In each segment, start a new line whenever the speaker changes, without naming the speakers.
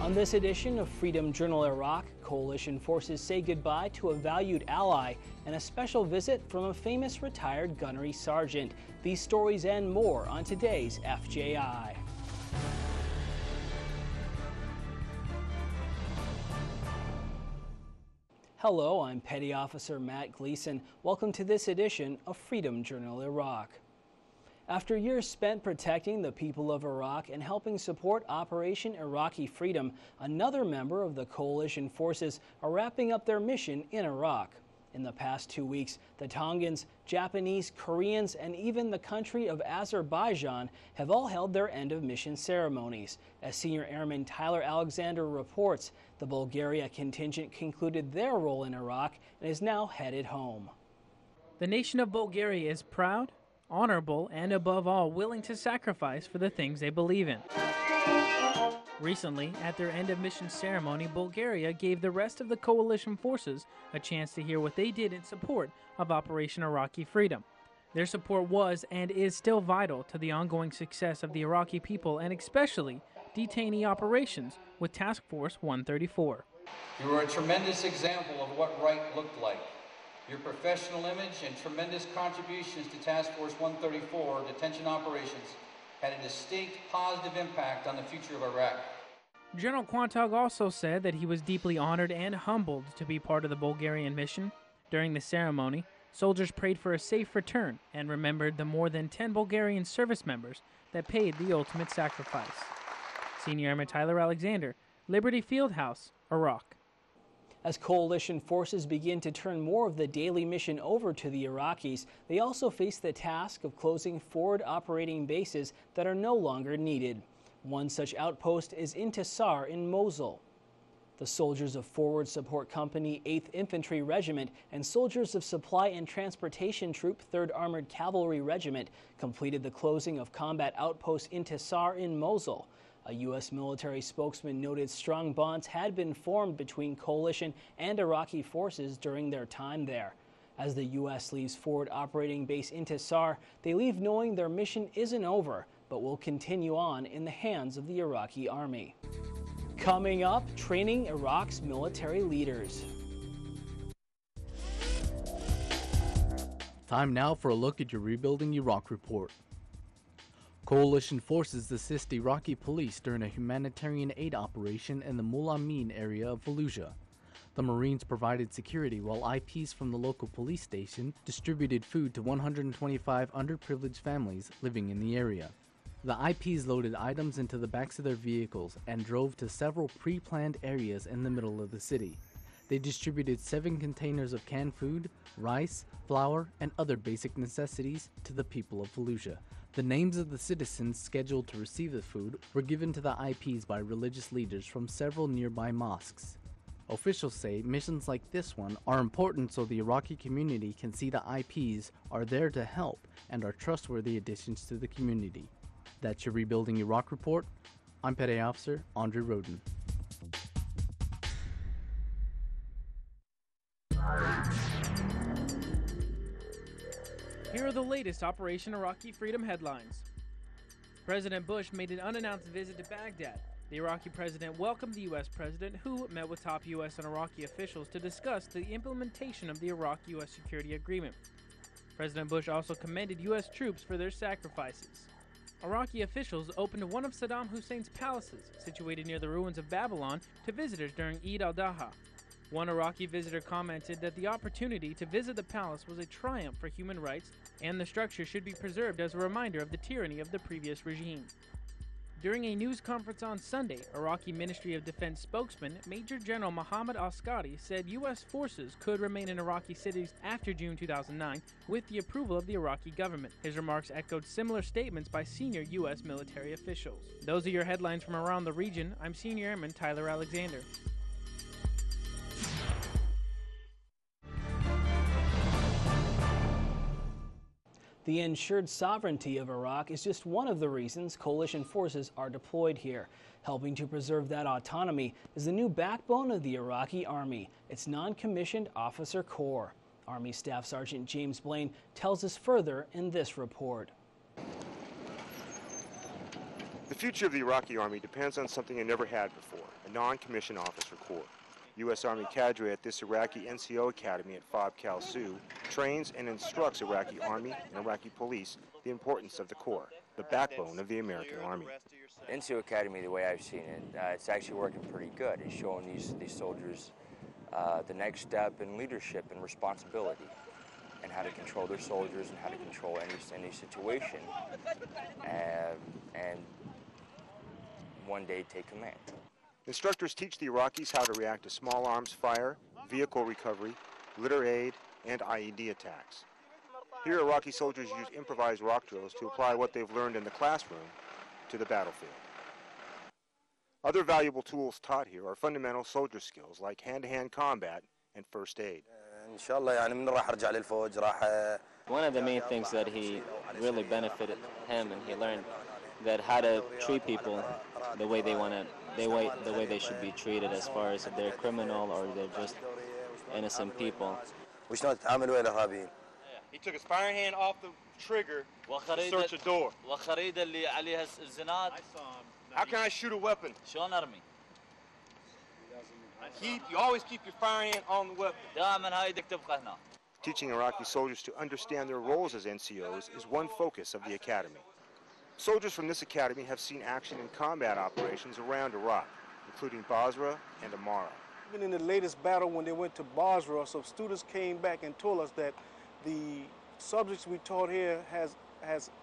On this edition of Freedom Journal Iraq, coalition forces say goodbye to a valued ally and a special visit from a famous retired gunnery sergeant. These stories and more on today's FJI. Hello, I'm Petty Officer Matt Gleason. Welcome to this edition of Freedom Journal Iraq. After years spent protecting the people of Iraq and helping support Operation Iraqi Freedom, another member of the coalition forces are wrapping up their mission in Iraq. In the past 2 weeks, the Tongans, Japanese, Koreans, and even the country of Azerbaijan have all held their end-of-mission ceremonies. As Senior Airman Tyler Alexander reports, the Bulgaria contingent concluded their role in Iraq and is now headed home.
The nation of Bulgaria is proud, honorable, and above all, willing to sacrifice for the things they believe in. Recently, at their end-of-mission ceremony, Bulgaria gave the rest of the coalition forces a chance to hear what they did in support of Operation Iraqi Freedom. Their support was and is still vital to the ongoing success of the Iraqi people and especially detainee operations with Task Force 134.
You were a tremendous example of what right looked like. Your professional image and tremendous contributions to Task Force 134 detention operations had a distinct positive impact on the future of Iraq.
General Quantog also said that he was deeply honored and humbled to be part of the Bulgarian mission. During the ceremony, soldiers prayed for a safe return and remembered the more than 10 Bulgarian service members that paid the ultimate sacrifice. Senior Airman Tyler Alexander, Liberty Fieldhouse, Iraq.
As coalition forces begin to turn more of the daily mission over to the Iraqis, they also face the task of closing forward operating bases that are no longer needed. One such outpost is Intisar in Mosul. The soldiers of Forward Support Company 8th Infantry Regiment and soldiers of Supply and Transportation Troop 3rd Armored Cavalry Regiment completed the closing of combat outpost Intisar in Mosul. A U.S. military spokesman noted strong bonds had been formed between coalition and Iraqi forces during their time there. As the U.S. leaves forward operating base Intisar, they leave knowing their mission isn't over, but will continue on in the hands of the Iraqi army. Coming up, training Iraq's military leaders.
Time now for a look at your Rebuilding Iraq report. Coalition forces assist Iraqi police during a humanitarian aid operation in the Mul Amin area of Fallujah. The Marines provided security while IPs from the local police station distributed food to 125 underprivileged families living in the area. The IPs loaded items into the backs of their vehicles and drove to several pre-planned areas in the middle of the city. They distributed 7 containers of canned food, rice, flour, and other basic necessities to the people of Fallujah. The names of the citizens scheduled to receive the food were given to the IPs by religious leaders from several nearby mosques. Officials say missions like this one are important so the Iraqi community can see the IPs are there to help and are trustworthy additions to the community. That's your Rebuilding Iraq report. I'm Petty Officer Andre Roden.
Here are the latest Operation Iraqi Freedom headlines. President Bush made an unannounced visit to Baghdad. The Iraqi president welcomed the U.S. president, who met with top U.S. and Iraqi officials to discuss the implementation of the Iraq-U.S. security agreement. President Bush also commended U.S. troops for their sacrifices. Iraqi officials opened one of Saddam Hussein's palaces, situated near the ruins of Babylon, to visitors during Eid al-Adha. One Iraqi visitor commented that the opportunity to visit the palace was a triumph for human rights and the structure should be preserved as a reminder of the tyranny of the previous regime. During a news conference on Sunday, Iraqi Ministry of Defense spokesman Major General Mohammad Askari said U.S. forces could remain in Iraqi cities after June 2009 with the approval of the Iraqi government. His remarks echoed similar statements by senior U.S. military officials. Those are your headlines from around the region. I'm Senior Airman Tyler Alexander.
The ensured sovereignty of Iraq is just one of the reasons coalition forces are deployed here. Helping to preserve that autonomy is the new backbone of the Iraqi Army, its non-commissioned officer corps. Army Staff Sergeant James Blaine tells us further in this report.
The future of the Iraqi Army depends on something they never had before, a non-commissioned officer corps. U.S. Army cadre at this Iraqi NCO Academy at FOB Cal Su trains and instructs Iraqi Army and Iraqi police the importance of the corps, the backbone of the American Army.
NCO Academy, the way I've seen it, it's actually working pretty good. It's showing these soldiers the next step in leadership and responsibility, and how to control their soldiers and how to control any situation, and one day take command.
Instructors teach the Iraqis how to react to small arms fire, vehicle recovery, litter aid, and IED attacks. Here, Iraqi soldiers use improvised rock drills to apply what they've learned in the classroom to the battlefield. Other valuable tools taught here are fundamental soldier skills like hand-to-hand combat and first aid.
One of the main things that he really benefited him, and he learned that how to treat people the way they want to, the way they should be treated, as far as if they're criminal or they're just innocent people.
He took his firing hand off the trigger to search a door. How can I shoot a weapon? You always keep your firing hand on the weapon.
Teaching Iraqi soldiers to understand their roles as NCOs is one focus of the academy. Soldiers from this academy have seen action in combat operations around Iraq, including Basra and Amara.
Even in the latest battle when they went to Basra, some students came back and told us that the subjects we taught here has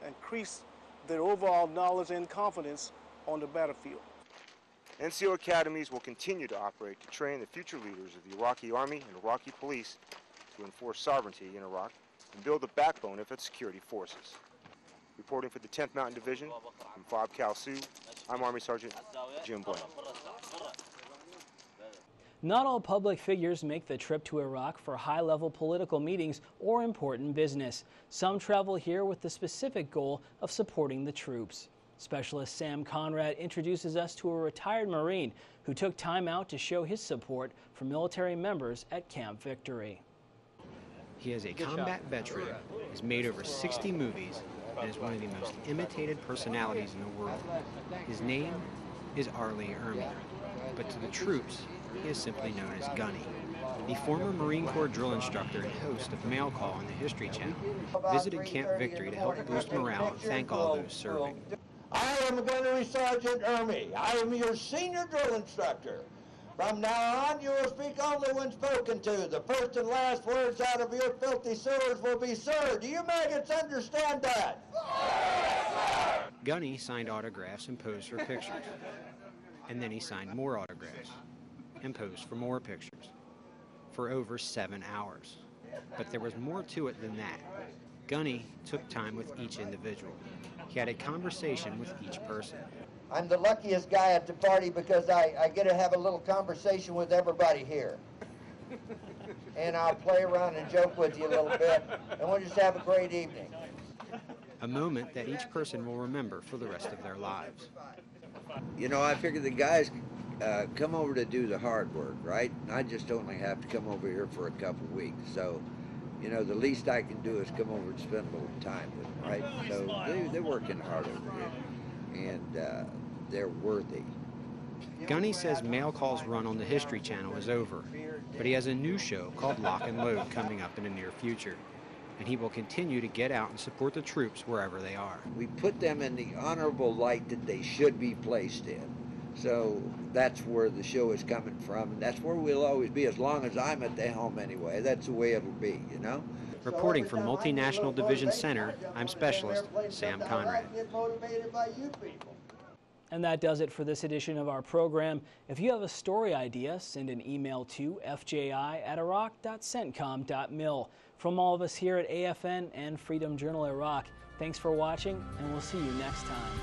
increased their overall knowledge and confidence on the battlefield.
NCO academies will continue to operate to train the future leaders of the Iraqi Army and Iraqi police to enforce sovereignty in Iraq and build the backbone of its security forces. Reporting for the 10th Mountain Division from FOB Cal Su, I'm Army Sergeant Jim Bueno.
Not all public figures make the trip to Iraq for high-level political meetings or important business. Some travel here with the specific goal of supporting the troops. Specialist Sam Conrad introduces us to a retired Marine who took time out to show his support for military members at Camp Victory.
He is a combat veteran, has made over 60 movies, and is one of the most imitated personalities in the world. His name is Arlie Ermy, but to the troops, he is simply known as Gunny. The former Marine Corps drill instructor and host of Mail Call on the History Channel visited Camp Victory to help boost morale and thank all those serving.
I am Gunnery Sergeant Ermy. I am your senior drill instructor. From now on, you will speak only when spoken to. The first and last words out of your filthy sewers will be, sir. Do you maggots understand that? Yes, sir.
Gunny signed autographs and posed for pictures. And then he signed more autographs and posed for more pictures for over 7 hours. But there was more to it than that. Gunny took time with each individual. He had a conversation with each person.
I'm the luckiest guy at the party because I get to have a little conversation with everybody here. And I'll play around and joke with you a little bit, and we'll just have a great evening.
A moment that each person will remember for the rest of their lives.
You know, I figured the guys come over to do the hard work, right? I just only have to come over here for a couple of weeks. So, you know, the least I can do is come over and spend a little time with them, right? So they're working hard over here, and they're worthy.
Gunny says Mail Call's run on the History Channel is over, but he has a new show called Lock and Load coming up in the near future, and he will continue to get out and support the troops wherever they are.
We put them in the honorable light that they should be placed in. So that's where the show is coming from, and that's where we'll always be, as long as I'm at the helm anyway. That's the way it'll be, you know?
Reporting from Multinational Division Center, I'm Specialist Sam Conrad.
And that does it for this edition of our program. If you have a story idea, send an email to fji@iraq.centcom.mil. From all of us here at AFN and Freedom Journal Iraq, thanks for watching, and we'll see you next time.